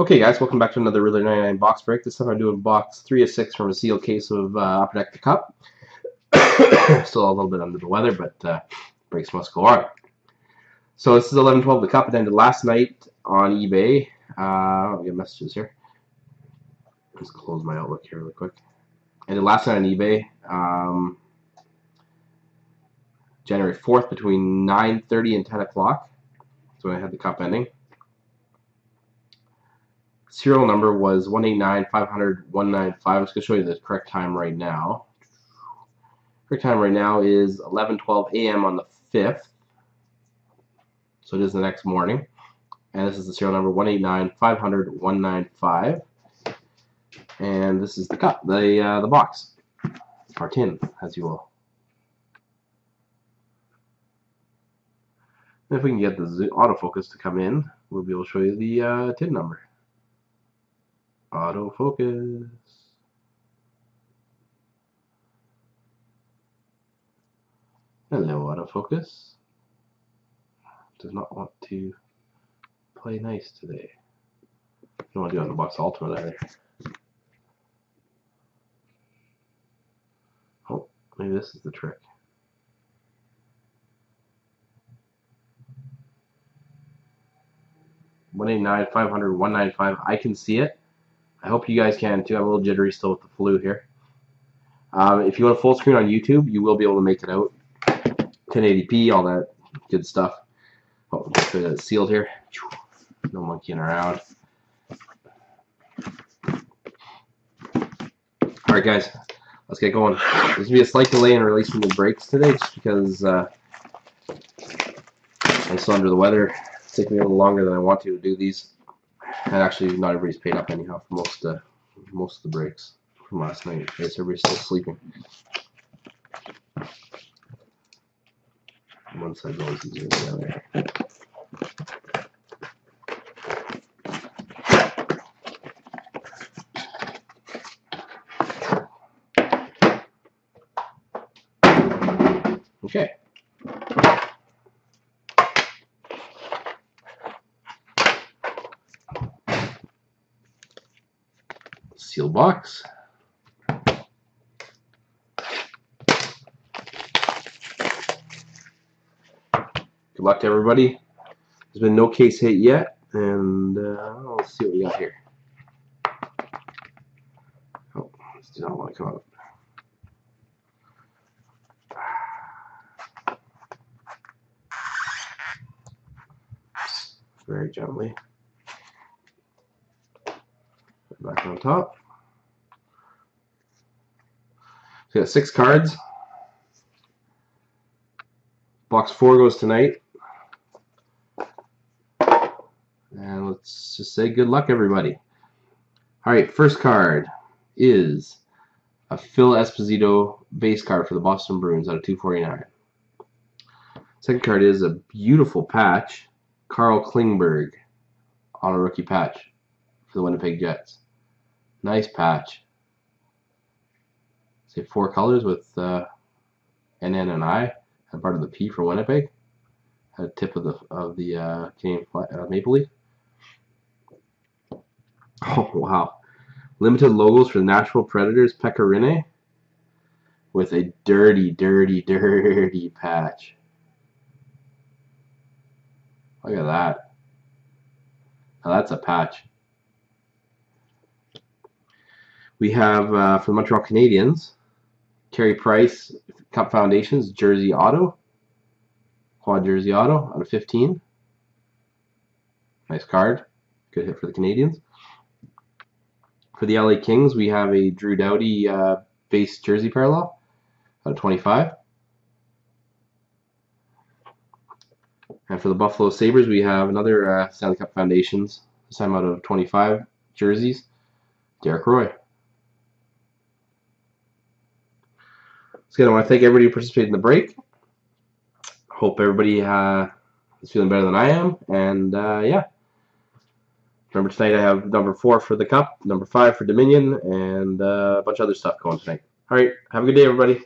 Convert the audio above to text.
Okay, guys, welcome back to another Really 99 box break. This time I'm doing box 3 of 6 from a sealed case of Upper Deck the Cup. Still a little bit under the weather, but breaks must go on. So this is 11-12 the Cup. It ended last night on eBay. I'll get messages here. Let's close my Outlook here really quick. Ended last night on eBay. January 4th between 9:30 and 10 o'clock. That's when I had the Cup ending. Serial number was 189-500-195. I'm just going to show you the correct time right now. Correct time right now is 11:12 a.m. on the 5th. So it is the next morning. And this is the serial number 189-500-195. And this is the cup, the box, or tin, as you will. And if we can get the autofocus to come in, we'll be able to show you the tin number. Autofocus. Hello, autofocus. Does not want to play nice today. Don't want to do it on the box ultimate either. Oh, maybe this is the trick. $189-500-195. I can see it. I hope you guys can too. I'm a little jittery still with the flu here. If you want a full screen on YouTube, you will be able to make it out. 1080p, all that good stuff. Oh, it's sealed here. No monkeying around. Alright guys, let's get going. There's going to be a slight delay in releasing the breaks today just because I'm still under the weather. It's taking me a little longer than I want to do these. And actually, not everybody's paid up anyhow for most of the breaks from last night. I guess everybody's still sleeping. One side's always easier than the other. Okay. Seal box. Good luck to everybody. There's been no case hit yet, and let's see what we got here. Oh, this does not want to come out. Very gently. Back on top. So we got 6 cards. Box 4 goes tonight. And let's just say good luck, everybody. Alright, first card is a Phil Esposito base card for the Boston Bruins out of 249. Second card is a beautiful patch, Carl Klingberg on a rookie patch for the Winnipeg Jets. Nice patch. Say 4 colors with NN and I. Had part of the P for Winnipeg. Had a tip of the Canadian Maple Leaf. Oh wow! Limited logos for the Nashville Predators, Pekka Rinne, with a dirty patch. Look at that. Now that's a patch. We have for the Montreal Canadiens, Carey Price, Cup Foundations, Jersey Auto. Quad Jersey Auto out of 15. Nice card. Good hit for the Canadiens. For the LA Kings, we have a Drew Doughty base jersey parallel out of 25. And for the Buffalo Sabres, we have another Stanley Cup Foundations, this time out of 25 jerseys, Derek Roy. So again, I want to thank everybody who participated in the break. Hope everybody is feeling better than I am. And yeah. Remember, tonight I have number 4 for the Cup, number 5 for Dominion, and a bunch of other stuff going tonight. All right, have a good day, everybody.